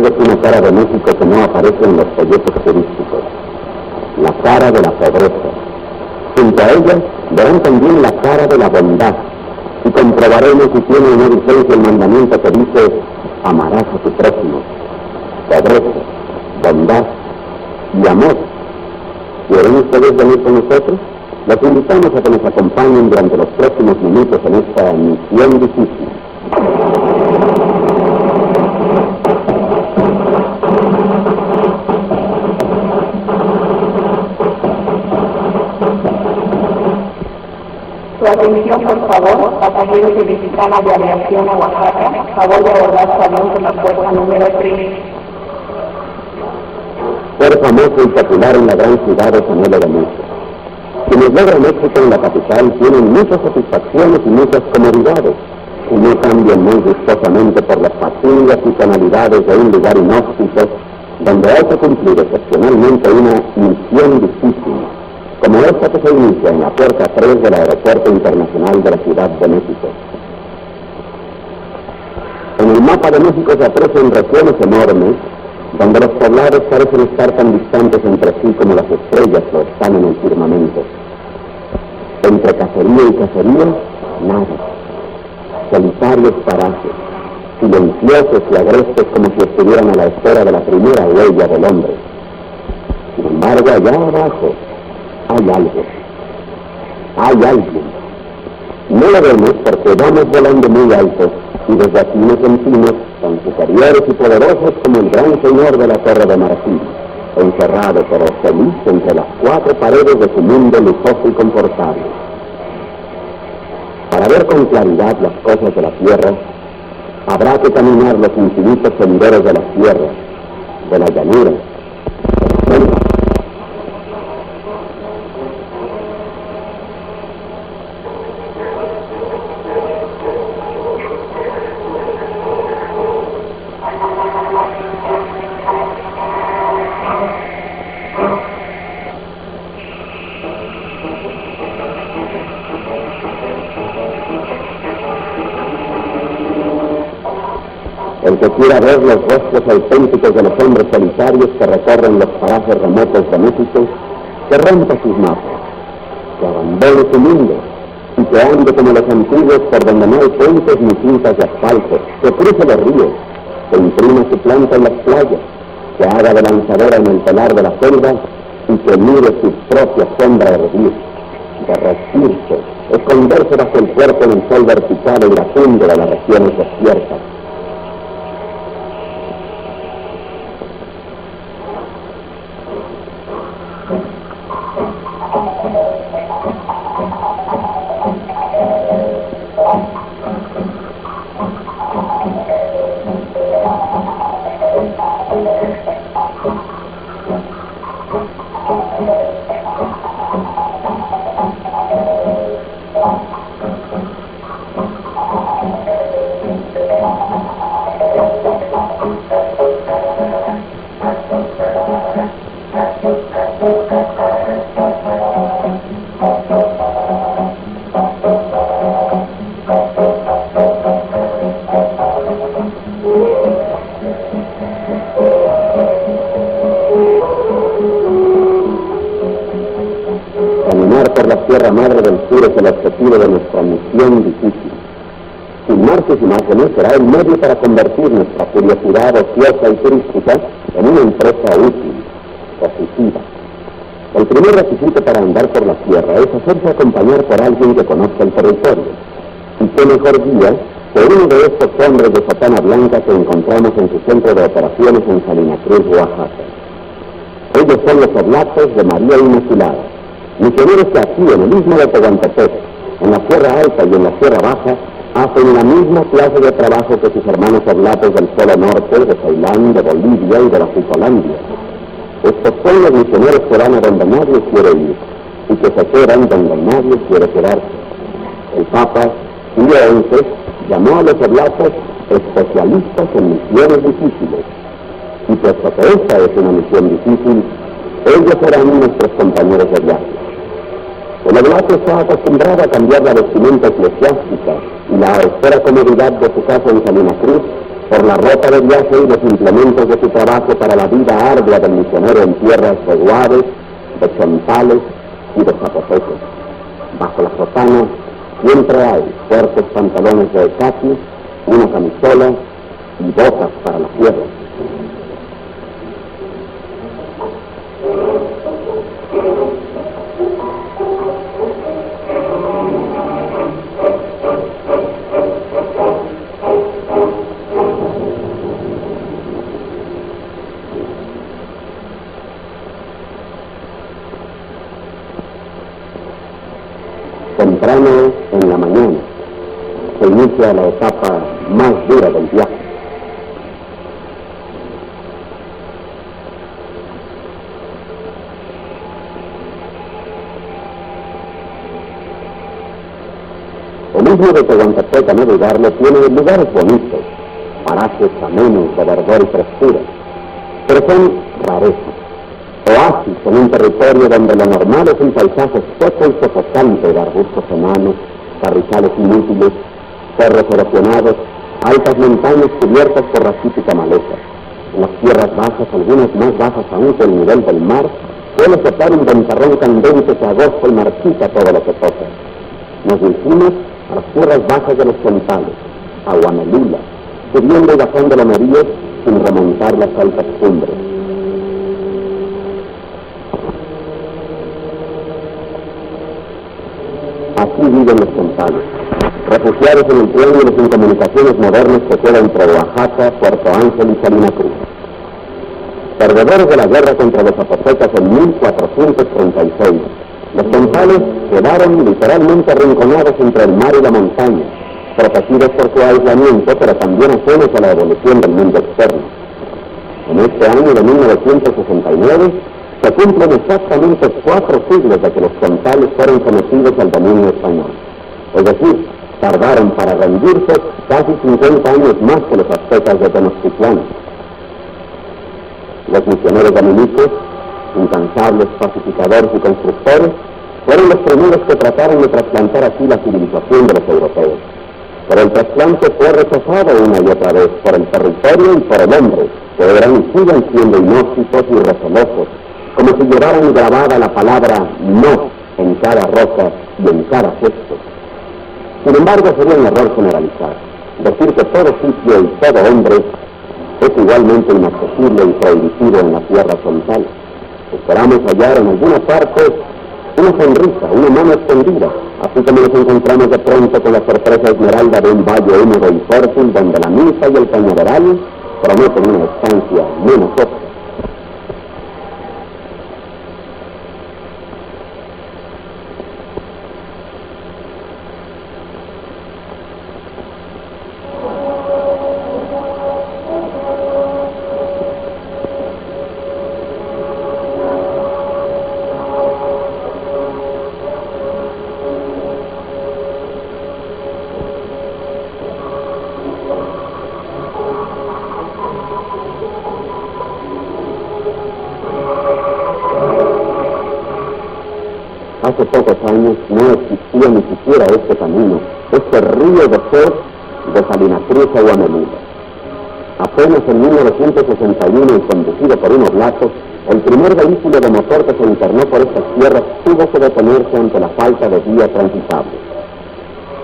ustedes una cara de México que no aparece en los folletos turísticos. La cara de la pobreza. Junto a ella verán también la cara de la bondad y comprobaremos si tiene una vigencia el mandamiento que dice: amarás a tu prójimo. Pobreza, bondad y amor. ¿Quieren ustedes venir con nosotros? Los invitamos a que nos acompañen durante los próximos minutos en esta misión difícil. Su atención, por favor, pasajeros de Mexicana de Aviación a Oaxaca, favor de abordar su avión con la puerta número 3. Ser famoso y popular en la gran ciudad es anhelo de muchos. Quienes logran éxito en la capital tienen muchas satisfacciones y muchas comodidades, y no cambian muy gustosamente por las fatigas y penalidades de un lugar inhóspito, donde hay que cumplir excepcionalmente una misión difícil, como esta que se inicia en la puerta 3 del Aeropuerto Internacional de la Ciudad de México. En el mapa de México se aprecian regiones enormes, donde los poblados parecen estar tan distantes entre sí como las estrellas lo están en el firmamento. Entre casería y casería, nada. Solitarios parajes, silenciosos y agrestes como si estuvieran a la espera de la primera huella del hombre. Sin embargo, allá abajo hay algo. Hay alguien. No lo vemos porque vamos volando muy alto y desde aquí nos sentimos tan superiores y poderosos como el gran señor de la Torre de Marfil, encerrado pero feliz entre las 4 paredes de su mundo lujoso y confortable. Para ver con claridad las cosas de la tierra, habrá que caminar los infinitos senderos de las tierras, de la llanura, de la selva. El que quiera ver los rostros auténticos de los hombres solitarios que recorren los parajes remotos de México, que rompa sus mapas, que abandone su mundo y que ande como los antiguos por donde no hay puentes ni cintas de asfalto, que cruce los ríos, que imprima su planta en las playas, que haga de lanzadera en el telar de la selva y que mire su propia sombra hervir, derretirse, esconderse bajo el cuerpo en el sol vertical y la tundra de las regiones desiertas. Por la Tierra Madre del Sur es el objetivo de nuestra misión difícil. Sin más imágenes será el medio para convertir nuestra curiosidad ociosa y turística en una empresa útil, positiva. El primer requisito para andar por la Tierra es hacerse acompañar por alguien que conozca el territorio. Y qué mejor guía que uno de estos hombres de sotana blanca que encontramos en su centro de operaciones en Salina Cruz, Oaxaca. Ellos son los oblatos de María Inmaculada, misioneros que aquí, en el istmo de Tehuantepec, en la Sierra Alta y en la Sierra Baja, hacen la misma clase de trabajo que sus hermanos oblatos del Polo Norte, de Ceilán, de Bolivia y de la Jucolandia. Estos son los misioneros que van a donde nadie quiere ir y que se quedan donde nadie quiere quedarse. El Papa Pío XI llamó a los oblatos especialistas en misiones difíciles. Y puesto que esta es una misión difícil, ellos serán nuestros compañeros de viaje. El oblato está acostumbrado a cambiar la vestimenta eclesiástica y la austera comodidad de su casa en Salina Cruz por la ropa de viaje y los implementos de su trabajo para la vida ardua del misionero en tierras de Guaves, de Chontales y de Zapotecos. Bajo la sotana siempre hay fuertes pantalones de caqui, una camisola y botas para la sierra. Temprano en la mañana se inicia la etapa más dura del viaje. El istmo de Tehuantepec, a no dudarlo, tiene lugares bonitos, parajes amenos de verdor y frescura, pero son rarezas, oasis en un territorio donde lo normal es un paisaje seco y sofocante de arbustos enanos, carrizales inútiles, cerros erosionados, altas montañas cubiertas por raquítica maleza. En las tierras bajas, algunas más bajas aún que el nivel del mar, suele soplar un ventarrón candente que agosta y marchita todo lo que toca. Nos dirigimos a las tierras bajas de los Chontales, a Huamelula, subiendo y bajando lomeríos sin remontar las altas cumbres. Aquí viven los Chontales, refugiados en el triángulo sin comunicaciones modernas que queda entre Oaxaca, Puerto Ángel y Salina Cruz. Perdedores de la guerra contra los zapotecas en 1436, los Chontales quedaron literalmente arrinconados entre el mar y la montaña, protegidos por su aislamiento, pero también ajenos a la evolución del mundo externo. En este año de 1969, se cumplen exactamente 4 siglos de que los Chontales fueron sometidos al dominio español. Es decir, tardaron para rendirse casi 50 años más que los aztecas de Tenochtitlán. Los misioneros dominicos, incansables pacificadores y constructores, fueron los primeros que trataron de trasplantar aquí la civilización de los europeos. Pero el trasplante fue rechazado una y otra vez por el territorio y por el hombre, que eran y siguen siendo inhóspitos y recelosos, como si llevaran grabada la palabra no en cada roca y en cada gesto. Sin embargo, sería un error generalizar, decir que todo sitio y todo hombre es igualmente inaccesible y prohibitivo en la tierra Chontal. Esperamos hallar en alguna parte una sonrisa, una mano extendida, así como nos encontramos de pronto con la sorpresa esmeralda de un valle húmedo y fértil donde la misa y el cañaveral prometen una estancia menos óptima. Hace pocos años no existía ni siquiera este camino, este río de fe de Salina Cruz a Huamelula. Apenas en 1961, y conducido por un oblato, el primer vehículo de motor que se internó por estas tierras tuvo que detenerse ante la falta de vía transitable.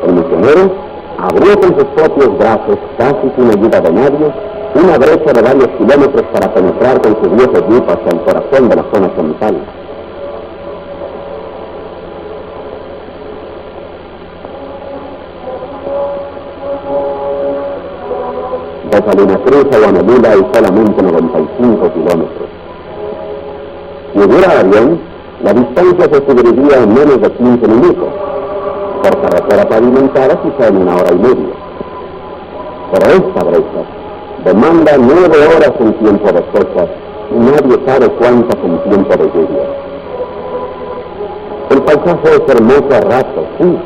El misionero abrió con sus propios brazos, casi sin ayuda de nadie, una brecha de varios kilómetros para penetrar con su viejo jeep hacia el corazón de la zona Chontal. De Salina Cruz a Huamelula hay solamente 95 kilómetros. Si hubiera avión, la distancia se cubriría en menos de 15 minutos. Por carretera pavimentada quizá en 1 hora y media. Pero esta brecha demanda 9 horas en tiempo de seca y nadie sabe cuántas en tiempo de lluvia. El paisaje es hermoso a ratos, sí,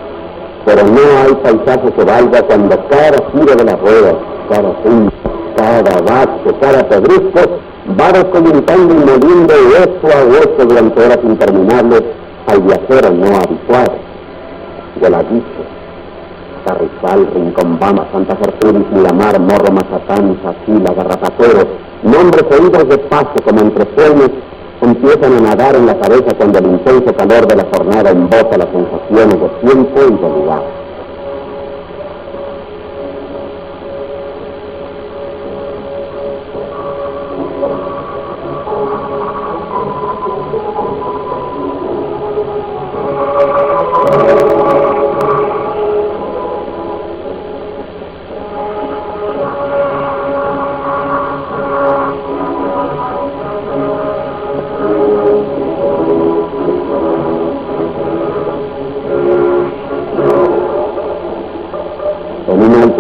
pero no hay paisaje que valga cuando cada giro de las ruedas, cada punta, cada bache, cada pedrisco va descoyuntando y moliendo hueso a hueso durante horas interminables al viajero no habituado. Yo la dije, Carrizal, Rincombama, Santa Gertrudis, Miramar, Morro, Mazatán, Sacila, Garrapatero, nombres oídos de paso como entre sueños, empiezan a nadar en la cabeza cuando el intenso calor de la jornada embota las sensaciones de tiempo y de lugar.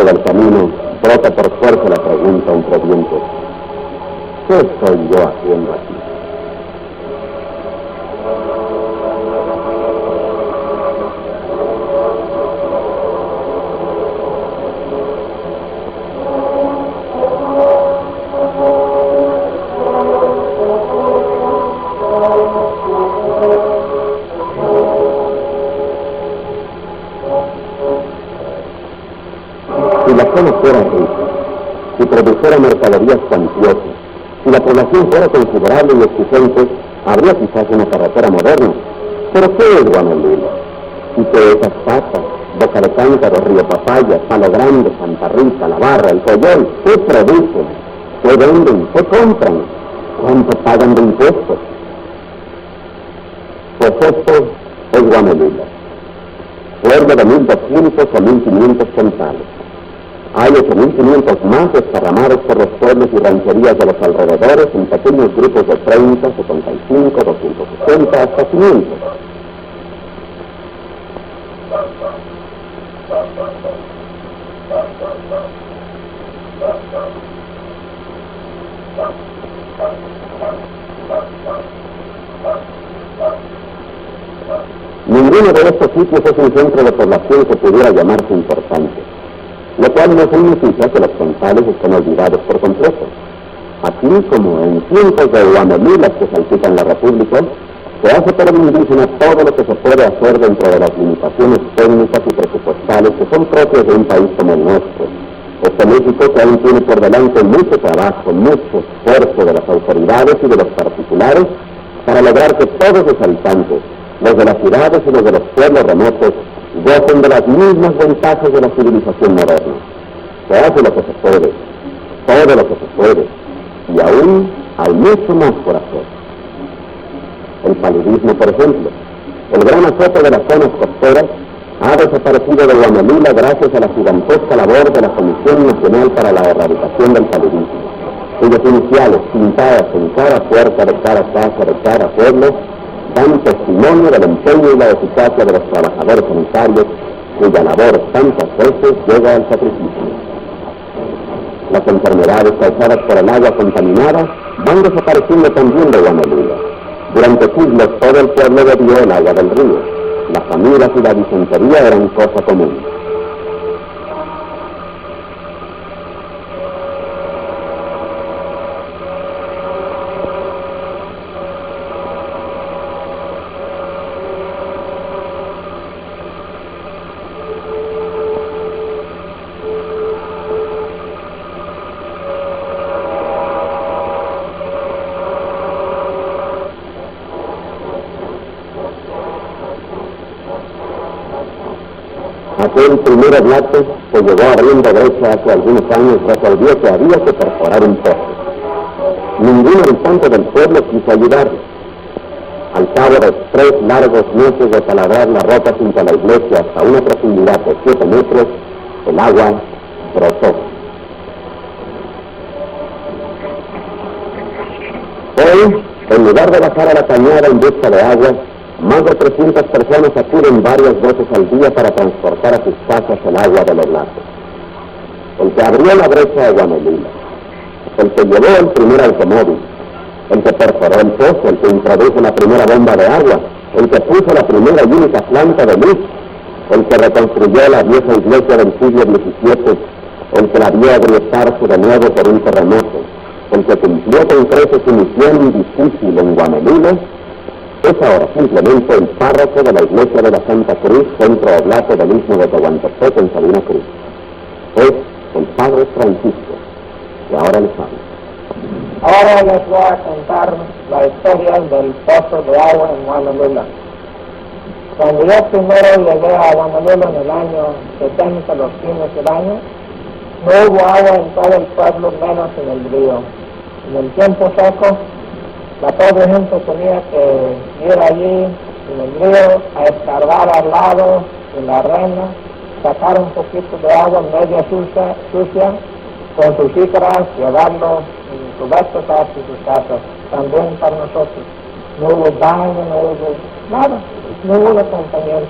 Del camino, brota por fuerza la pregunta entre dientes: ¿qué estoy yo haciendo aquí? Si la zona fuera rica, si produjera mercaderías cuantiosas, si la población fuera considerable y exigente, habría quizás una carretera moderna. ¿Pero qué es Guamolila? ¿Y qué es Azpata, Boca de Cántaro, Río Papaya, Palo Grande, Santa Rita, La Barra, El Coyol? ¿Qué producen? ¿Qué venden? ¿Qué compran? ¿Cuánto pagan de impuestos? Pues esto es Guamolila. Pueblo de 1.200 o 1.500 centavos. Hay 8.500 más desparramados por los pueblos y rancherías de los alrededores en pequeños grupos de 30, 75, 260, hasta 500. Ninguno de estos sitios es un centro de población que pudiera llamarse importante, lo cual no significa que los centrales estén olvidados por completo. Así como en cientos de guamelilas que salpican la República, se hace por el indígena todo lo que se puede hacer dentro de las limitaciones técnicas y presupuestales que son propias de un país como el nuestro. Este México que aún tiene por delante mucho trabajo, mucho esfuerzo de las autoridades y de los particulares para lograr que todos los habitantes, los de las ciudades y los de los pueblos remotos, gocen de las mismas ventajas de la civilización moderna. Se hace lo que se puede, todo lo que se puede, y aún hay mucho más por hacer. El paludismo, por ejemplo, el gran azote de las zonas costeras, ha desaparecido de Guamolila gracias a la gigantesca labor de la Comisión Nacional para la Erradicación del Paludismo, cuyas iniciales, pintadas en cada puerta de cada casa de cada pueblo, dan testimonio del empeño y la eficacia de los trabajadores sanitarios, cuya labor tantas veces llega al sacrificio. Las enfermedades causadas por el agua contaminada van desapareciendo también de Guamolila. Durante siglos todo el pueblo bebió el agua del río. Las amigas y la disentería eran cosa común. Aquel primer oblato que llegó abriendo brecha hace algunos años resolvió que había que perforar un pozo. Ningún habitante del pueblo quiso ayudarle. Al cabo de 3 largos meses de taladrar la roca junto a la iglesia hasta una profundidad de 7 metros, el agua brotó. Hoy, en lugar de bajar a la cañada en busca de agua, más de 300 personas acuden varias veces al día para transportar a sus casas el agua del oblato. El que abrió la brecha de Guamolila, el que llevó el primer automóvil, el que perforó el pozo, el que introdujo la primera bomba de agua, el que puso la primera y única planta de luz, el que reconstruyó la vieja iglesia del siglo XVII, el que la vio agrietarse de nuevo por un terremoto, el que cumplió con creces su misión difícil en Guamolila, Es ahora simplemente el párroco de la Iglesia de la Santa Cruz, Centro Oblato del Istmo de Tehuantepec en Salina Cruz. Es el Padre Francisco, que ahora les habla. Ahora les voy a contar la historia del pozo de agua en Honolulu. Cuando yo primero llegué a Honolulu en el año 70, los fines del año, no hubo agua en todo el pueblo, menos en el río. En el tiempo seco, la pobre gente tenía que ir allí en el río a escarbar al lado de la arena, sacar un poquito de agua media sucia con sus jícaras, llevarlo en cubiertos hacia sus casas. También para nosotros. No hubo baño, no hubo nada, no hubo una compañía.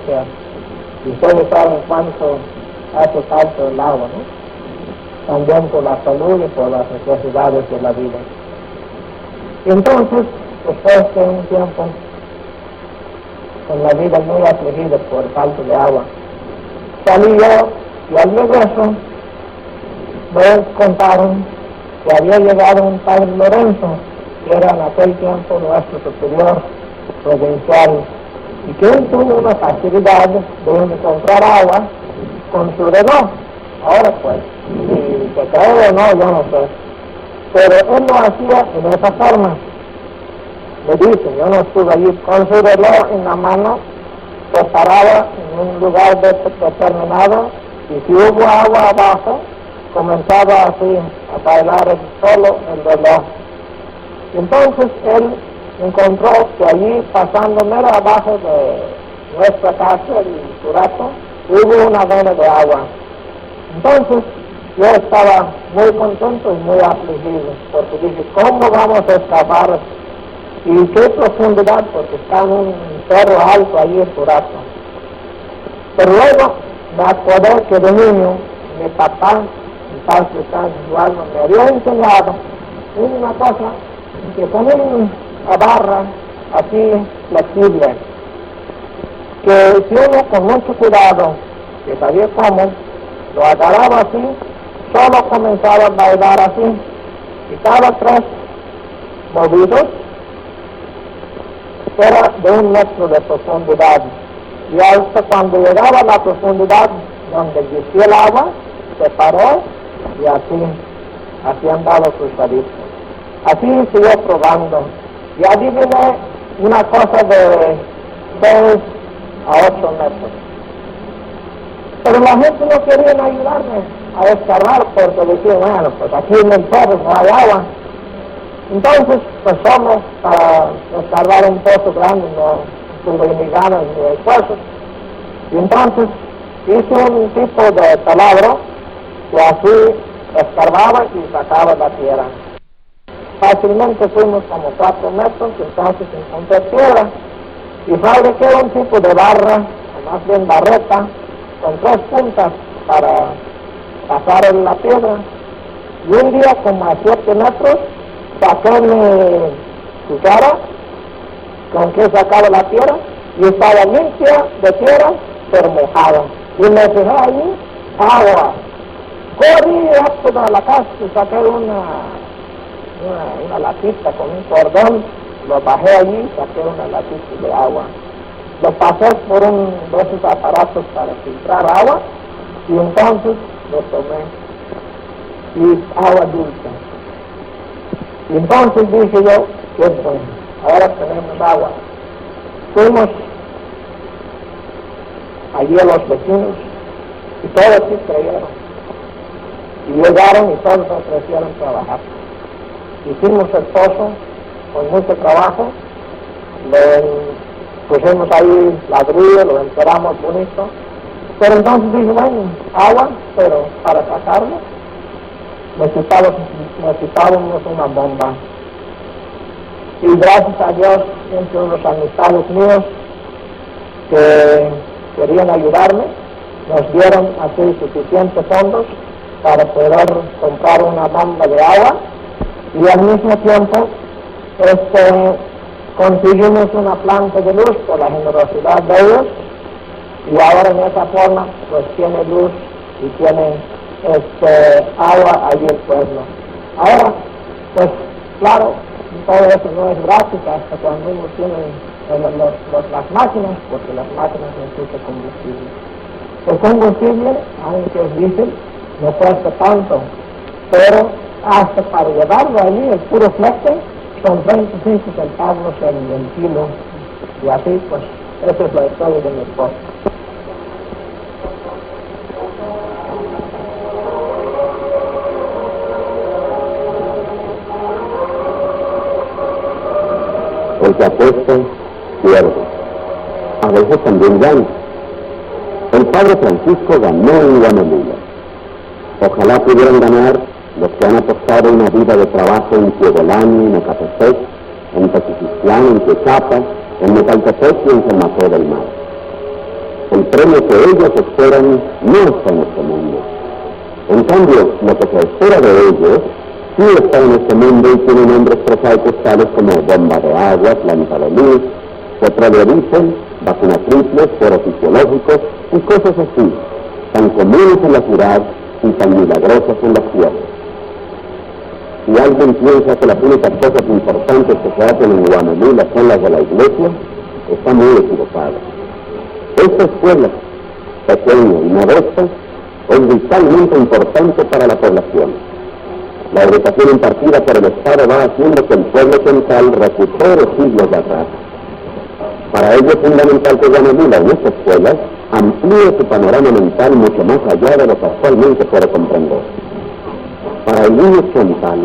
Y ustedes saben cuánto hace falta el agua, ¿no? También por la salud y por las necesidades de la vida. Entonces, después de un tiempo, con la vida muy afligida por falta de agua, salí yo y al regreso me contaron que había llegado un padre Lorenzo, que era en aquel tiempo nuestro superior provincial, y que él tuvo una facilidad de encontrar agua con su reloj. Ahora pues, si se cree o no, yo no sé. Pero él lo hacía en esa forma. Me dicen, yo no estuve allí, con su reloj en la mano, se paraba en un lugar determinado, y si hubo agua abajo, comenzaba así a bailar solo el reloj. Entonces él encontró que allí, pasando mero abajo de nuestra casa, el Curato, hubo una vena de agua. Entonces yo estaba muy contento y muy afligido, porque dije, ¿cómo vamos a escapar? ¿Y qué profundidad? Porque está en un cerro alto allí el Curato. Pero luego me acordé que de niño mi papá, Eduardo, me había enseñado una cosa que con una barra así flexible, que si uno con mucho cuidado, que sabía cómo, lo agarraba así, solo comenzaba a bailar así, y cada 3 movidos era de 1 metro de profundidad, y hasta cuando llegaba a la profundidad donde existía el agua, se paró y así andaba cruzadito. Así siguió probando, y adiviné una cosa de 6 a 8 metros. Pero la gente no quería ayudarme a escarbar, porque decía, bueno, pues aquí en el cerro no hay agua. Entonces, pues solo para escarbar un pozo grande, no tuve ni ganas ni esfuerzos. Y entonces hice un tipo de taladro que así escarbaba y sacaba la tierra. Fácilmente fuimos como 4 metros, entonces encontré tierra y fabriqué un tipo de barra, o más bien barreta, con 3 puntas para pasar en la piedra. Y un día, como a 7 metros, saqué mi cuchara con que sacaba la tierra y estaba limpia de tierra, pero mojada. Y me fijé allí, agua. Corrí rápido a la casa y saqué una latita con un cordón, lo bajé allí y saqué una latita de agua. Lo pasé por de esos aparatos para filtrar agua y entonces lo tomé. Y agua dulce. Y entonces dije yo, qué bueno, ahora tenemos agua. Fuimos allí a los vecinos y todos sí creyeron. Y llegaron y todos ofrecieron trabajar. Hicimos el pozo con mucho trabajo, le pusimos ahí ladrillo, lo enterramos bonito. Pero entonces dije, bueno, agua, pero para sacarlo necesitábamos una bomba. Y gracias a Dios, entre unos amistades míos que querían ayudarme, nos dieron así suficientes fondos para poder comprar una bomba de agua y al mismo tiempo conseguimos una planta de luz por la generosidad de ellos y ahora en esa forma pues tiene luz y tiene agua allí el pueblo. Ahora, pues claro, todo eso no es gratis hasta cuando uno tiene las máquinas, porque las máquinas necesitan combustible. El combustible, aunque es diésel, no cuesta tanto, pero hasta para llevarlo allí, el puro flete, son 25 centavos el kilo, y así pues, esa es la historia de mi esposa. El que apuesta, pierde. A veces también gana. El padre Francisco ganó en Guamamula. Ojalá pudieran ganar los que han apostado una vida de trabajo en Puebelani, en Ecatepec, en Tequisquislán, en Quechapa, en Metaltepec y en San Mateo del Mar. El premio que ellos esperan no está en este mundo. En cambio, lo que se espera de ellos sí está en este mundo y tiene nombres prosaicos tales como bomba de agua, planta de luz, petróleo-diésel, vacuna triple, fueros fisiológicos y cosas así, tan comunes en la ciudad y tan milagrosas en las tierras. Si alguien piensa que las únicas cosas importantes que se hacen en Guamamula son las de la iglesia, está muy equivocado. Esta escuela, pequeña y modesta, es vitalmente importante para la población. La educación impartida por el Estado va haciendo que el pueblo central recupere siglos de atrás. Para ello es fundamental que Guamamula en esta escuela amplíe su panorama mental mucho más allá de lo que actualmente puede comprender. Para el niño occidental,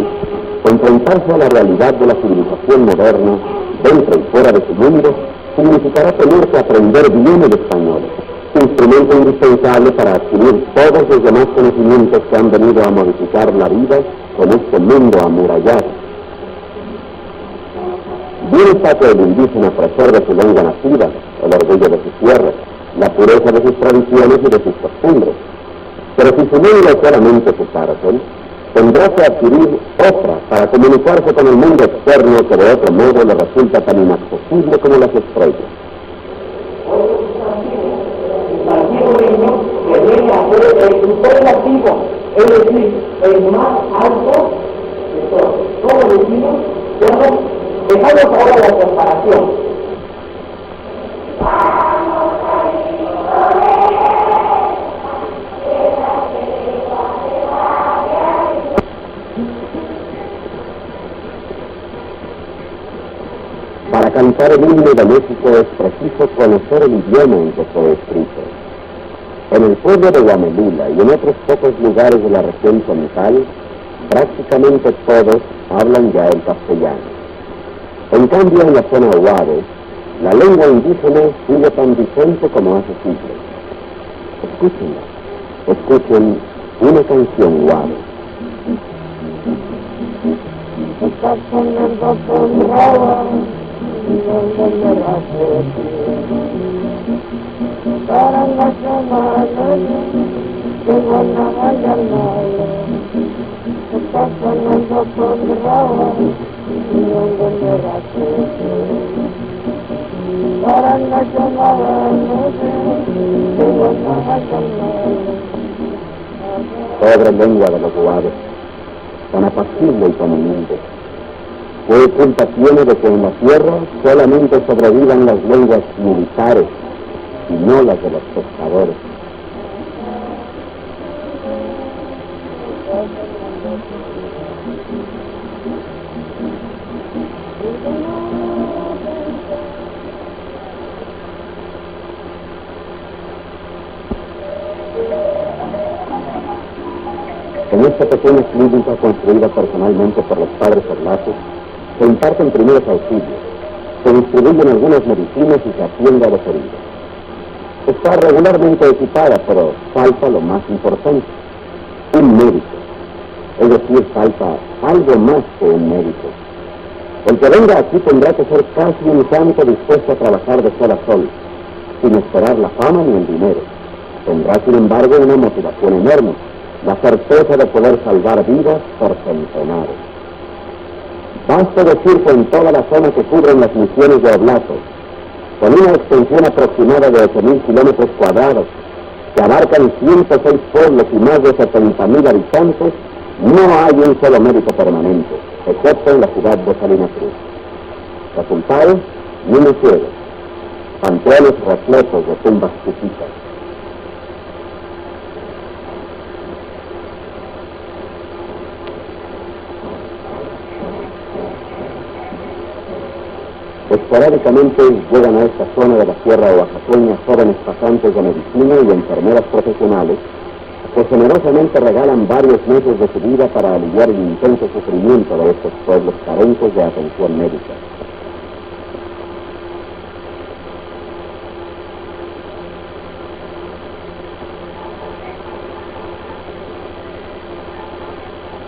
enfrentarse a la realidad de la civilización moderna, dentro y fuera de su mundo, significará tener que aprender bien el español, instrumento indispensable para adquirir todos los demás conocimientos que han venido a modificar la vida con este mundo amurallado. Bien está que el indígena preserve su lengua nativa, el orgullo de sus tierras, la pureza de sus tradiciones y de sus costumbres. Pero si su lengua es solamente su cárcel, tendrá que adquirir otra para comunicarse con el mundo externo que de otro modo le resulta tan inaccesible como las estrellas. Que viene a ser el superlativo, es decir, el más alto de todos. ¿Cómo decimos? Bueno, dejamos ahora la comparación. Para cantar el himno de México es preciso conocer el idioma en que fue escrito. En el pueblo de Guamamula y en otros pocos lugares de la región central, prácticamente todos hablan ya el castellano. En cambio, en la zona Huave, la lengua indígena sigue tan vigente como hace siglos. Escúchenla, escuchen una canción Huave. Está sonando con raba, donde me la para la semana, que van a bailar mal. Está sonando con raba, donde me la para la semana, que van a bailar mal. Pobre lengua de los Huaves, tan apacible y tan humilde. ¿Qué culpa tiene de que en la tierra solamente sobrevivan las lenguas militares y no las de los pescadores? En esta pequeña clínica construida personalmente por los padres Orlazos, se imparten primeros auxilios, se distribuyen algunas medicinas y se atiende a los heridos. Está regularmente equipada, pero falta lo más importante, un médico. Es decir, falta algo más que un médico. El que venga aquí tendrá que ser casi un santo dispuesto a trabajar de sol a sol, sin esperar la fama ni el dinero. Tendrá, sin embargo, una motivación enorme, la certeza de poder salvar vidas por centenares. Basta decir que en toda la zona que cubren las misiones de Oblatos, con una extensión aproximada de 8.000 kilómetros cuadrados, que abarcan 106 pueblos y más de 70.000 habitantes, no hay un solo médico permanente, excepto en la ciudad de Salina Cruz. Resultado, niños ciegos, panteones repletos de tumbas chiquitas. Esporádicamente llegan a esta zona de la Sierra Oaxaqueña jóvenes pasantes de medicina y enfermeras profesionales que generosamente regalan varios meses de su vida para aliviar el intenso sufrimiento de estos pueblos carentes de atención médica.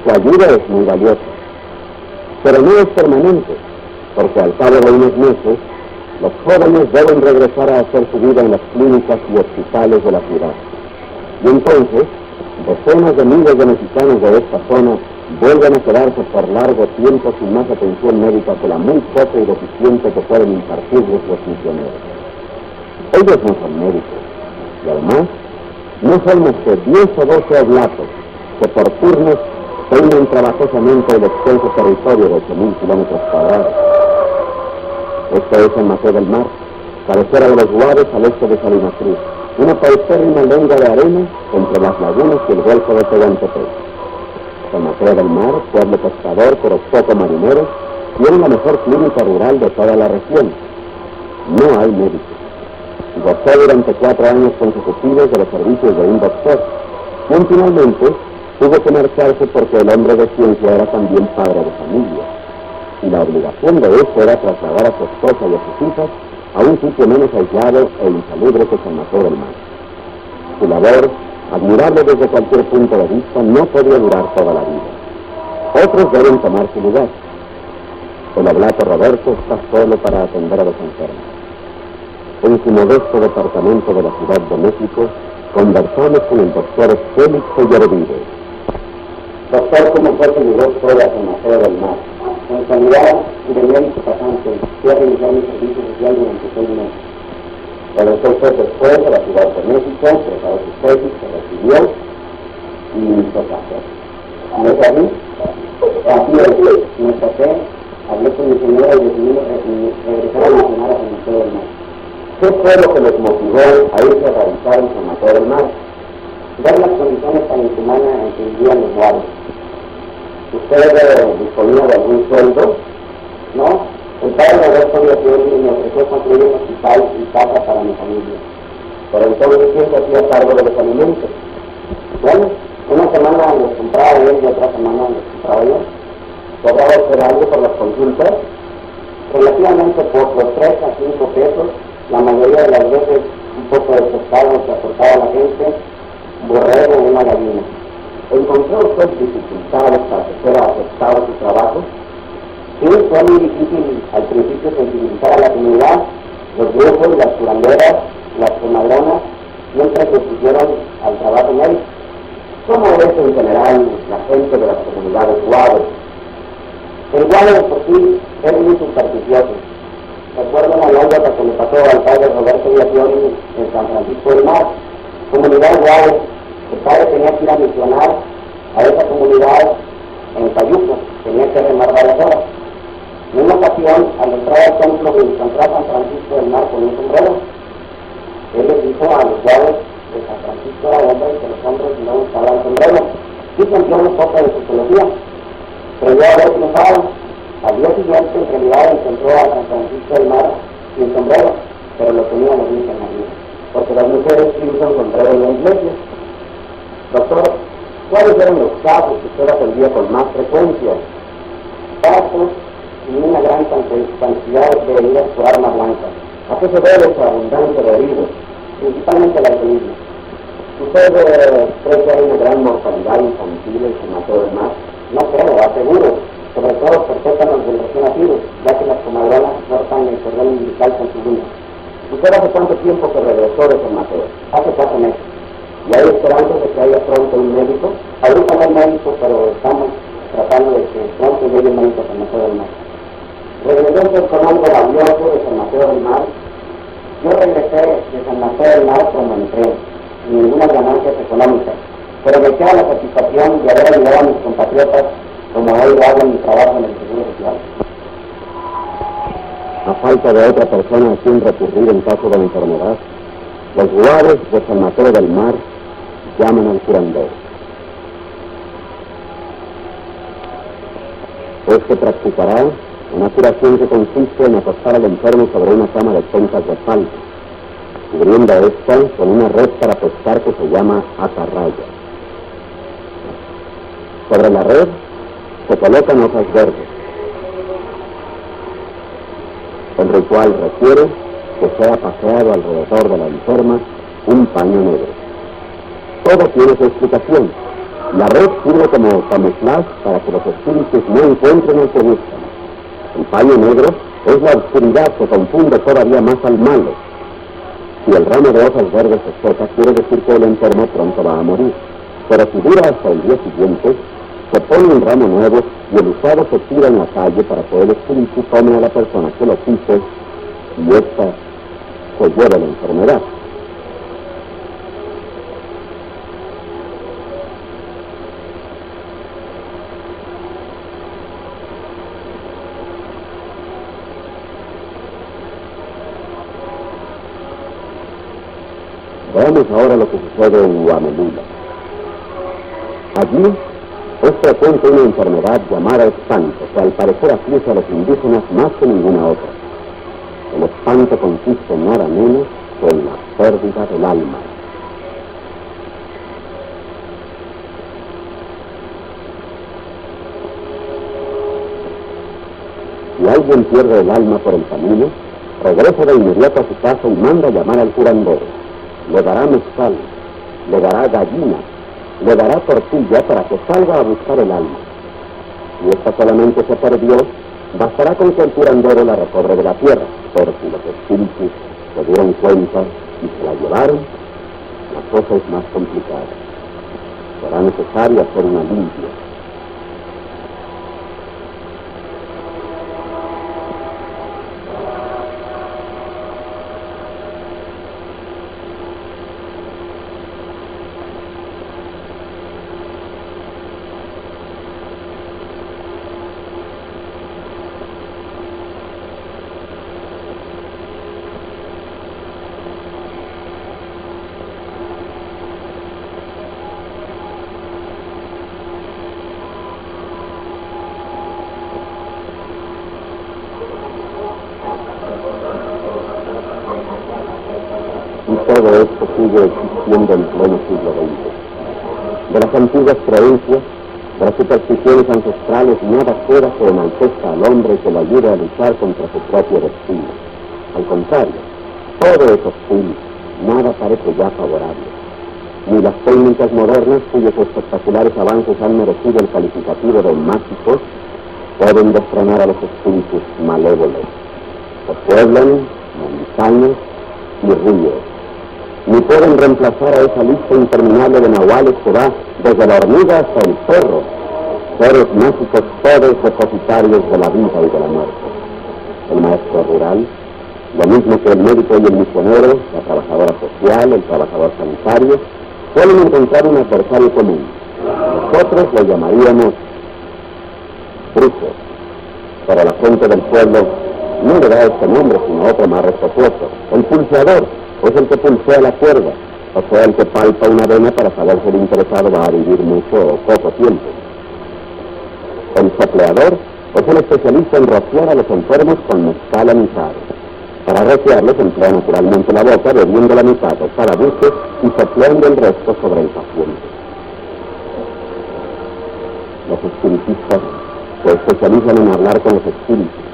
Su ayuda es muy valiosa, pero no es permanente, porque al cabo de unos meses, los jóvenes deben regresar a hacer su vida en las clínicas y hospitales de la ciudad. Y entonces, decenas de miles de mexicanos de esta zona vuelven a quedarse por largo tiempo sin más atención médica que la muy poca y deficiente que pueden impartirles los misioneros. Ellos no son médicos, y además, no son más que 10 o 12 oblatos que por turnos peinen trabajosamente el extenso territorio de 8,000 kilómetros cuadrados. Esto es San Mateo del Mar, cabecera de los Guares al este de Salina Cruz, una paupérrima lengua de arena entre las lagunas y el golfo de Tehuantepec. San Mateo del Mar, pueblo pescador pero poco marinero, tiene la mejor clínica rural de toda la región. No hay médicos. Gozó durante 4 años consecutivos de los servicios de un doctor, y finalmente tuvo que marcharse porque el hombre de ciencia era también padre de familia, y la obligación de esto era trasladar a su esposa y a sus hijas a un sitio menos aislado e insalubre que San Mateo del Mar. Su labor, admirable desde cualquier punto de vista, no podía durar toda la vida. Otros deben tomar su lugar. El oblato Roberto está solo para atender a los enfermos. En su modesto departamento de la Ciudad de México, conversamos con el doctor Félix Ollervide. Doctor, ¿cómo fue que llegó usted a San Mateo del Mar? En calidad de médico pasante, fui a realizar mi servicio social durante 6 meses. Regresó usted después a la Ciudad de México, preparó su tesis, se recibió y se casó. ¿No es así? Así es, me casé, hablé con mi señora y decidimos regresar a misionar a San Mateo del Mar. ¿Qué fue lo que les motivó a irse a realizar en San Mateo del Mar? Ver las condiciones tan inhumanas en que vivían los guardias. ¿Usted disponía de algún sueldo? ¿No? El padre Roberto me ofreció construir un hospital y casa para mi familia. Pero entonces, ¿quién se hacía cargo de los alimentos? Bueno, una semana los compraba él y otra semana los compraba yo. Cobraba usted algo por las consultas, relativamente poco, 3 a 5 pesos, la mayoría de las veces un poco de pescado que aportaba la gente, borrego o una gallina. ¿Encontró usted dificultades para que fuera aceptado su trabajo? Sí, fue muy difícil al principio sensibilizar a la comunidad. Los viejos, las curanderas, las comadronas siempre se pusieron al trabajo médico. ¿Cómo es en general la gente de las comunidades guaves? El guave por sí es muy supersticioso. Recuerdo una anécdota que le pasó al padre Roberto Villafiori en San Francisco del Mar, comunidad guave. El padre tenía que ir a misionar a esa comunidad en Cayuco, tenía que remar varias horas. En una ocasión, al entrar al templo, me encontré a San Francisco del Mar con un sombrero. Él les dijo a los guardias de San Francisco era hombre y que los hombres no usaban sombrero. Sí sentía un poco de psicología, pero yo haber triunfado. Al día siguiente, en realidad, encontró a San Francisco del Mar sin sombrero, pero lo tenían los niños en la vida, porque las mujeres sí usan sombrero en la iglesia. Doctor, ¿cuáles eran los casos que usted atendía con más frecuencia? Casos y una gran cantidad de heridas por arma blanca. ¿A qué se debe su abundancia de heridos? Principalmente la alcoholismo. ¿Usted cree que hay una gran mortalidad infantil en San Mateo del Mar? No creo, aseguro, sobre todo por tétanos del recién nacido, ya que las comadronas cortan el cordón umbilical con su luna. ¿Usted hace cuánto tiempo que regresó de San Mateo? Hace 4 meses. Y hay esperanzas de que haya pronto un médico. Ahorita no hay médico, pero estamos tratando de que pronto llegue un médico a San Mateo del Mar. Regresé con algo valioso de San Mateo del Mar. Yo regresé de San Mateo del Mar como entré, sin ninguna ganancias económicas, pero me queda la satisfacción de haber ayudado a mis compatriotas como hoy hago mi trabajo en el Seguro Social. a falta de otra persona a quien recurrir en caso de enfermedad, los guares de San Mateo del Mar llaman al curandero. Este practicará una curación que consiste en acostar al enfermo sobre una cama de pencas de asfalto, cubriendo esta con una red para pescar que se llama atarraya. Sobre la red se colocan hojas verdes. El ritual requiere que sea paseado alrededor de la enferma un paño negro. Todo tiene su explicación. La red sirve como camuflaje para que los espíritus no encuentren el que buscan. El paño negro es la oscuridad que confunde todavía más al malo. Si el ramo de hojas verdes se seca, quiere decir que el enfermo pronto va a morir. Pero si dura hasta el día siguiente, se pone un ramo nuevo y el usado se tira en la calle para que el espíritu tome a la persona que lo quise y ésta se lleve la enfermedad. Veamos ahora lo que sucede en Huamelula. Allí es frecuente una enfermedad llamada espanto, que al parecer aflige a los indígenas más que ninguna otra. El espanto consiste en nada menos que en la pérdida del alma. Si alguien pierde el alma por el camino, regresa de inmediato a su casa y manda llamar al curandero. Le dará mezcal, le dará gallina, le dará tortilla para que salga a buscar el alma. Si esta solamente se perdió, bastará con que el curandero la recobre de la tierra, pero si los espíritus se dieron cuenta y se la llevaron, la cosa es más complicada. Será necesario hacer una limpia. Todo esto sigue existiendo en pleno siglo XX. De las antiguas creencias, de las supersticiones ancestrales, nada queda que enaltezca al hombre y que lo ayude a luchar contra su propio destino. Al contrario, todo es hostil, nada parece ya favorable. Ni las técnicas modernas, cuyos espectaculares avances han merecido el calificativo de mágicos, pueden destronar a los espíritus malévolos, que pueblan montañas y ríos. Ni pueden reemplazar a esa lista interminable de nahuales que va desde la hormiga hasta el perro, seres mágicos todos depositarios de la vida y de la muerte. El maestro rural, lo mismo que el médico y el misionero, la trabajadora social, el trabajador sanitario, pueden encontrar un adversario común. Nosotros lo llamaríamos brujo, pero la gente del pueblo no le da este nombre, sino otro más respetuoso, el pulseador. Es el que pulsea la cuerda, o sea, el que palpa una vena para saber si el interesado va a vivir mucho o poco tiempo. El sopleador es el especialista en rociar a los enfermos con mezcal anisado. Para rociarlos emplea naturalmente la boca, bebiendo la mitad de cada buque y sopleando el resto sobre el paciente. Los espiritistas se especializan en hablar con los espíritus,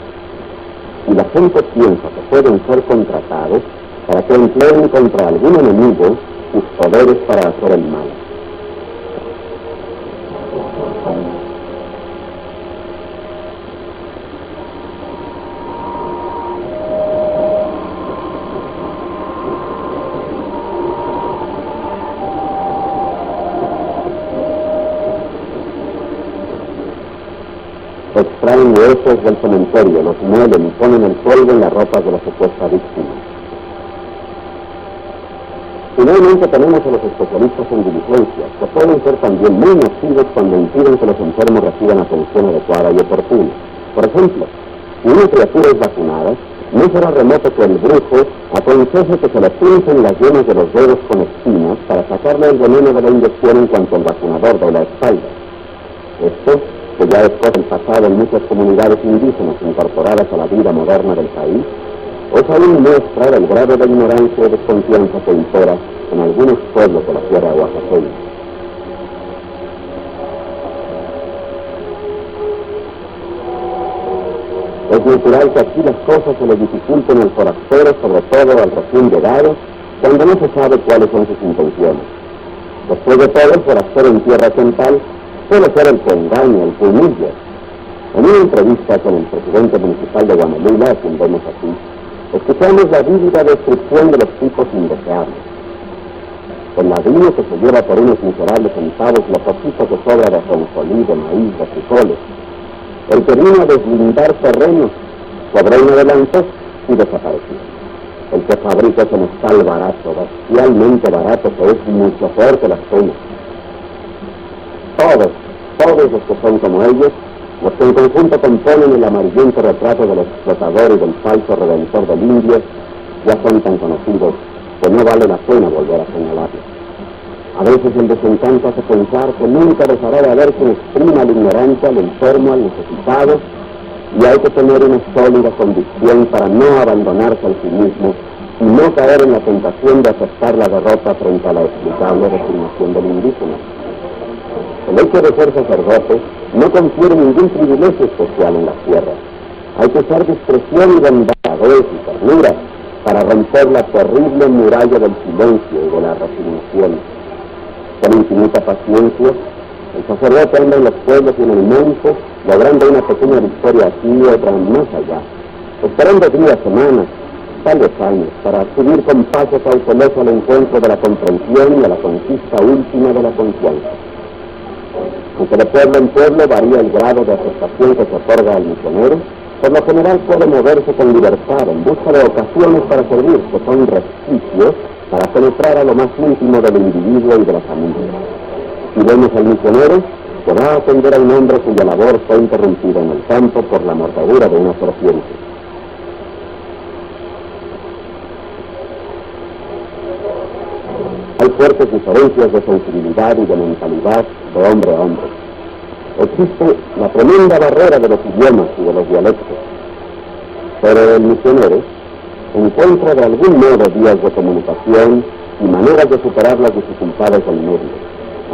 y la gente piensa que pueden ser contratados para que empleen contra algún enemigo sus poderes para hacer el mal. Extraen huesos del cementerio, los muelen y ponen el polvo en las ropas de la supuesta víctima. Finalmente tenemos a los especialistas en diligencias, que pueden ser también muy nocivos cuando impiden que los enfermos reciban atención adecuada y oportuna. Por ejemplo, si una criatura es vacunada, no será remoto que el brujo aconseje que se le pincen las yemas de los dedos con espinas para sacarle el veneno de la inyección en cuanto el vacunador de la espalda. Esto, que ya es cosa del pasado en muchas comunidades indígenas incorporadas a la vida moderna del país, es aún muestra del grado de ignorancia y desconfianza que impera en algunos pueblos de la tierra oaxaqueña. Es natural que aquí las cosas se le dificulten al forastero, sobre todo al recién llegado, cuando no se sabe cuáles son sus intenciones. Después de todo, el forastero en tierra central suele ser el que engaña, el que humilla. En una entrevista con el presidente municipal de Guanamula, a quien vemos aquí, escuchamos la vívida descripción de los tipos indeseables. El ladrillo que se lleva por unos miserables centavos lo poquito que sobra de ajonjolí, de maíz, de frijoles. El que vino a deslindar terrenos, cobró un adelanto y desapareció. El que fabrica ese metal barato, bestialmente barato, que es mucho peor que las penas. Todos los que son como ellos, los que en conjunto componen el amarillento retrato del explotador y del falso redentor del indio, ya son tan conocidos que no vale la pena volver a señalarlos. A veces el desencanto hace pensar que nunca dejará de haber quien exprima al ignorante, al enfermo, al necesitado, y hay que tener una sólida convicción para no abandonarse al sí mismo y no caer en la tentación de aceptar la derrota frente a la explicable resignación del indígena. El hecho de ser sacerdote no confiere ningún privilegio especial en la tierra. Hay que usar discreción y bondad y ternura para romper la terrible muralla del silencio y de la resignación. Con infinita paciencia, el sacerdote anda en los pueblos y en el monte, logrando una pequeña victoria aquí y otra más allá, esperando días, semanas, tal vez años, para subir con paso cauteloso al encuentro de la comprensión y a la conquista última de la confianza. Aunque de pueblo en pueblo varía el grado de aceptación que se otorga al misionero, por lo general puede moverse con libertad en busca de ocasiones para servir, que son resquicios para penetrar a lo más íntimo del individuo y de la familia. Y vemos al misionero que va a atender a un hombre cuya labor fue interrumpida en el campo por la mordedura de una serpiente. Hay fuertes diferencias de sensibilidad y de mentalidad de hombre a hombre. Existe la tremenda barrera de los idiomas y de los dialectos, pero el misionero encuentra de algún modo vías de comunicación y maneras de superar las dificultades del medio,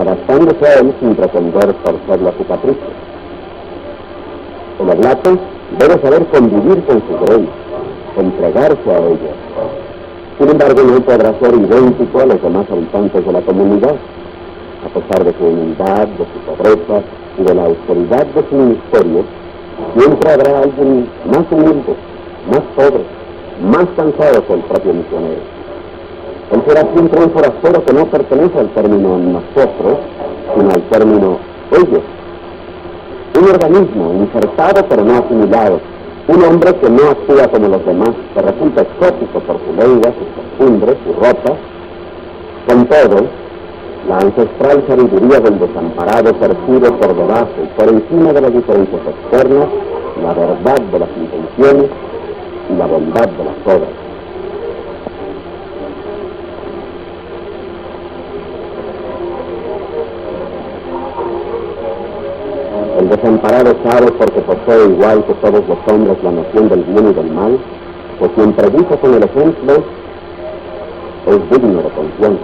adaptándose a él sin pretender torcerlo a su capricho. El oblato debe saber convivir con su grey, entregarse a ella. Sin embargo, no podrá ser idéntico a los demás habitantes de la comunidad, a pesar de su humildad, de su pobreza y de la austeridad de su ministerio. Siempre habrá alguien más humilde, más pobre, más cansado que el propio misionero. Él será siempre un forastero que no pertenece al término nosotros, sino al término ellos. Un organismo insertado pero no asimilado, un hombre que no actúa como los demás, que resulta exótico por su lengua, sus costumbres, su ropa. Con todo, la ancestral sabiduría del desamparado percibe por debajo y por encima de las diferencias externas la verdad de las intenciones y la bondad de las obras. El desamparado sabe, porque posee igual que todos los hombres la noción del bien y del mal, que quien predica con el ejemplo es digno de confianza.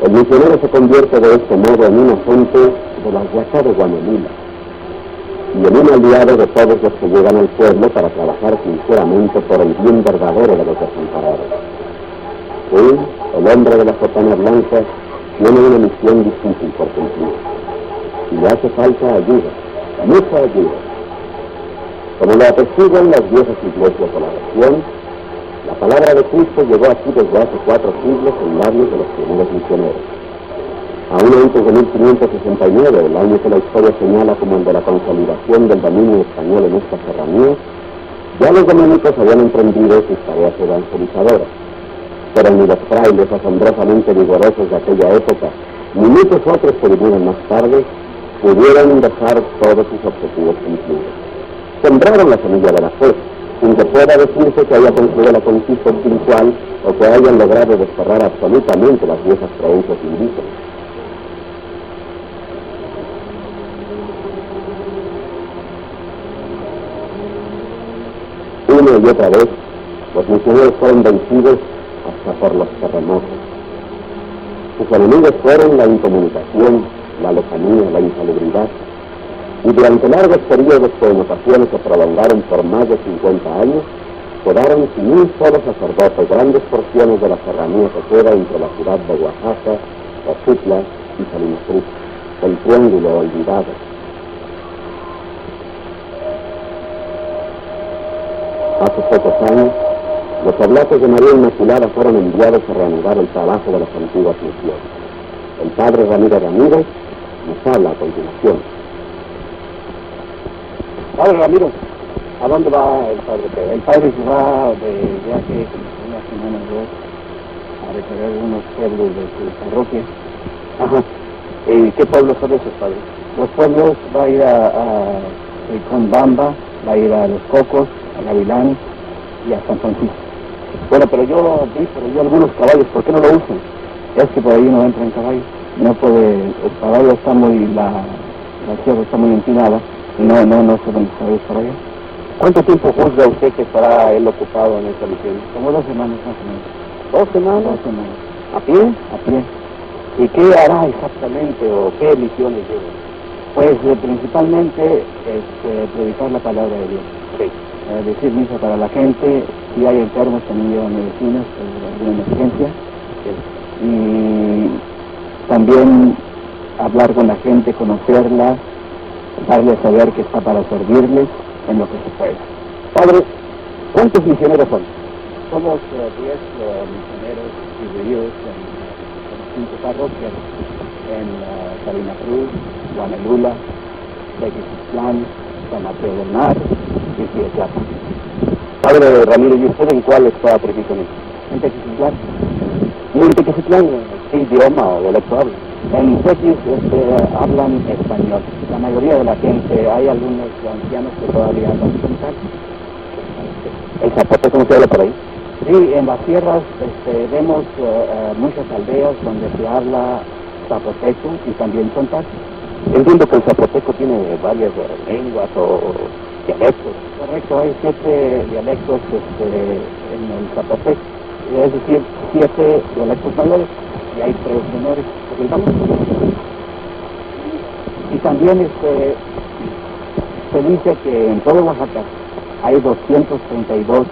El misionero se convierte de este modo en un agente de la Huaca de Guanamula y en un aliado de todos los que llegan al pueblo para trabajar sinceramente por el bien verdadero de los desamparados. Él, el hombre de la sotana blanca, tiene una misión difícil por cumplir y le hace falta ayuda, mucha ayuda. Como lo atestiguan las viejas iglesias de la región, la palabra de Cristo llegó aquí desde hace 4 siglos en labios de los primeros misioneros. Aún antes de 1569, el año que la historia señala como el de la consolidación del dominio español en esta serranía, ya los dominicos habían emprendido sus tareas evangelizadoras. Pero ni los frailes asombrosamente vigorosos de aquella época, ni muchos otros que vinieron más tarde, pudieron dejar todos sus objetivos cumplidos. Sembraron la semilla de la fe, sin que pueda decirse que haya concluido la conquista espiritual o que hayan logrado desterrar absolutamente las viejas creencias indígenas. Una y otra vez, los misioneros fueron vencidos hasta por los terremotos. Sus enemigos fueron la incomunicación, la lejanía, la insalubridad, y durante largos periodos que en ocasiones se prolongaron por más de 50 años, quedaron sin un solo sacerdote grandes porciones de la serranía que queda entre la ciudad de Oaxaca, Oxitla y Salinas Cruz, el triángulo olvidado. Hace pocos años, los oblatos de María Inmaculada fueron enviados a reanudar el trabajo de las antiguas misiones. El padre Ramírez Ramírez nos habla a continuación. Padre Ramírez, ¿a dónde va el padre? El padre se va de viaje una semana o dos a recorrer unos pueblos de su parroquia. Ajá. ¿Y qué pueblos son esos, padre? Los pueblos va a ir a Conbamba, va a ir a Los Cocos, a Gavilán y a San Francisco. Bueno, pero yo vi algunos caballos, ¿por qué no lo usan? Es que por ahí no entran caballos, no puede, el caballo está muy, la sierra está muy empinada y no se ven los caballos para allá. ¿Cuánto tiempo juzga usted que estará él ocupado en esta misión? Como 2 semanas más o menos. ¿2 semanas? 2 semanas. ¿A pie? A pie. ¿Y qué hará exactamente o qué misiones lleva? Pues principalmente predicar la palabra de Dios. Sí. Decir misa para la gente, si hay enfermos también llevan medicinas, alguna emergencia. Sí. Y también hablar con la gente, conocerla, darle a saber que está para servirles en lo que se pueda. Padre, ¿cuántos misioneros son? Somos 10 misioneros distribuidos en 5 parroquias, en Salina Cruz, Guanelula, Tequistlán, San Mateo del Mar y Tietlapa. Padre Ramírez, ¿y usted en cuál está precisamente? En Tequistlán. ¿Y en Tequistlán qué idioma o dialecto habla? En Tequis hablan español. La mayoría de la gente, hay algunos ancianos que todavía hablan central. ¿El zapoteco no se habla por ahí? Sí, en las sierras vemos muchas aldeas donde se habla zapoteco y también zontal. Entiendo que el zapoteco tiene varias lenguas o dialectos. Correcto, hay 7 dialectos en el zapoteco, es decir, 7 dialectos mayores y hay 3 menores. Y también se dice que en todo Oaxaca hay 232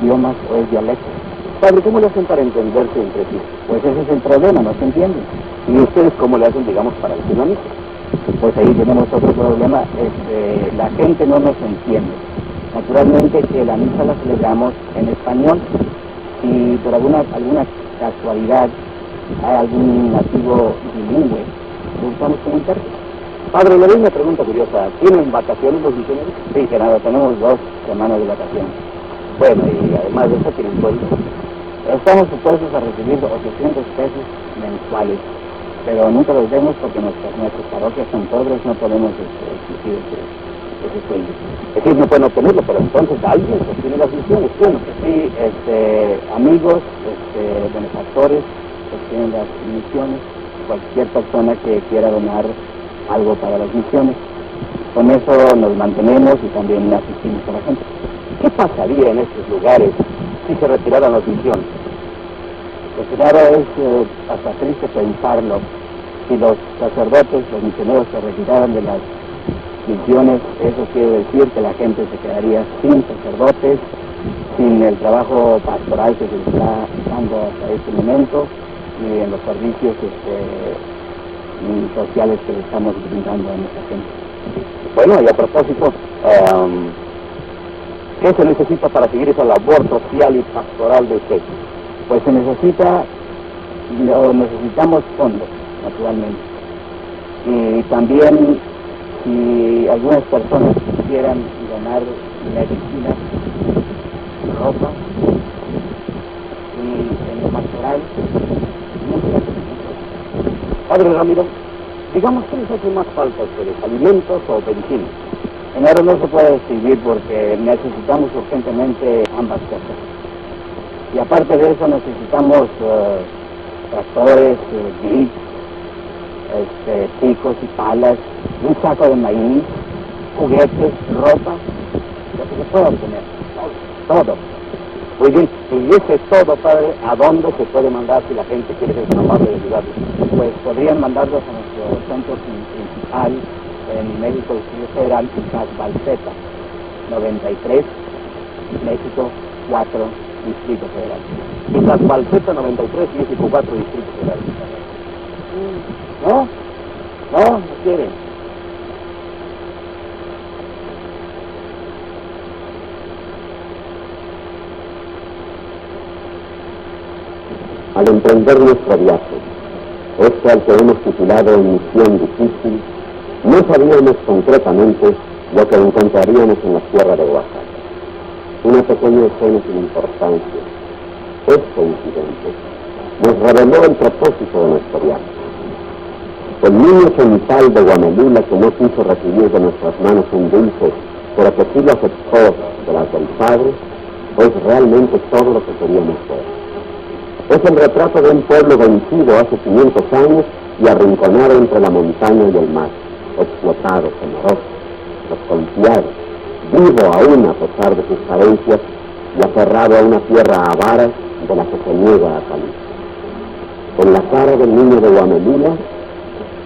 idiomas o dialectos. Padre, ¿cómo le hacen para entenderse entre sí? Pues ese es el problema, no se entienden. ¿Y ustedes cómo le hacen, digamos, para decir la misa? Pues ahí tenemos otro problema, la gente no nos entiende. Naturalmente que la misa la celebramos en español y por alguna casualidad hay algún nativo bilingüe, lo usamos como intérprete. Padre, le doy una pregunta curiosa. ¿Tienen vacaciones los misioneros? Sí, Gerardo, tenemos 2 semanas de vacaciones. Bueno, y además de eso tienen sueldo. Estamos supuestos a recibir 800 pesos mensuales, pero nunca los vemos porque nuestras parroquias son pobres, no podemos exigir ese sueldo. Es decir, no pueden obtenerlo, pero entonces alguien sostiene las misiones. Bueno, que sí, amigos, benefactores sostienen las misiones, cualquier persona que quiera donar algo para las misiones. Con eso nos mantenemos y también asistimos a la gente. ¿Qué pasaría en estos lugares si se retiraran las misiones? Pues claro, es hasta triste pensarlo. Si los sacerdotes, los misioneros se retiraran de las misiones, eso quiere decir que la gente se quedaría sin sacerdotes, sin el pastoral que se está dando hasta este momento, y en los servicios sociales que le estamos brindando a nuestra gente. Bueno, y a propósito, ¿qué se necesita para seguir esa labor social y pastoral de usted? Pues necesitamos fondos, naturalmente. Y también, si algunas personas quisieran donar medicina, ropa, federal. Padre Ramiro, digamos que les hace más falta a ustedes, alimentos o medicinas. Primero no se puede decidir porque necesitamos urgentemente ambas cosas. Y aparte de eso necesitamos tractores, jeeps, picos y palas, un saco de maíz, juguetes, ropa, lo que se pueda obtener, todo. Muy bien, y ese es todo, padre. ¿A dónde se puede mandar si la gente quiere ser tan amable de ayudarlos? Pues podrían mandarlos a nuestro centro principal en México, Distrito Federal, en Balseta, 93, México 4, Distrito Federal. Y Balseta 93, México 4, Distrito Federal. No quieren. Al emprender nuestro viaje, al que hemos titulado Misión Difícil, no sabíamos concretamente lo que encontraríamos en la Sierra de Oaxaca. Una pequeña escena sin importancia. Este incidente nos reveló el propósito de nuestro viaje. El niño genital de Guamelila que no quiso recibir de nuestras manos un dulce, pero que sí lo aceptó de las del Padre, es realmente todo lo que queríamos ver. Es el retrato de un pueblo vencido hace 500 años y arrinconado entre la montaña y el mar, explotado, temeroso, desconfiado, vivo aún a pesar de sus carencias y aferrado a una tierra avara de la que se niega a salir. En la cara del niño de Guamelila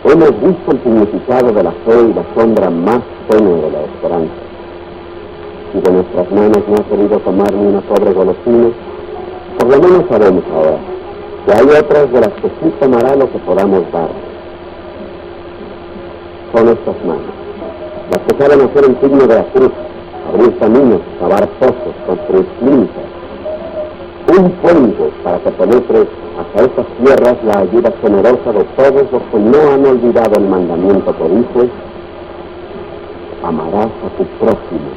hemos visto el significado de la fe y la sombra más tenue de la esperanza. Si de nuestras manos no ha querido tomar ni una pobre golosina, por lo menos sabemos ahora que hay otras de las que sí tomará lo que podamos dar. Son estas manos, las que saben hacer el signo de la cruz, abrir caminos, cavar pozos, construir clínicas. Un puente para que penetre hasta estas tierras la ayuda generosa de todos los que no han olvidado el mandamiento que dice: amarás a tu prójimo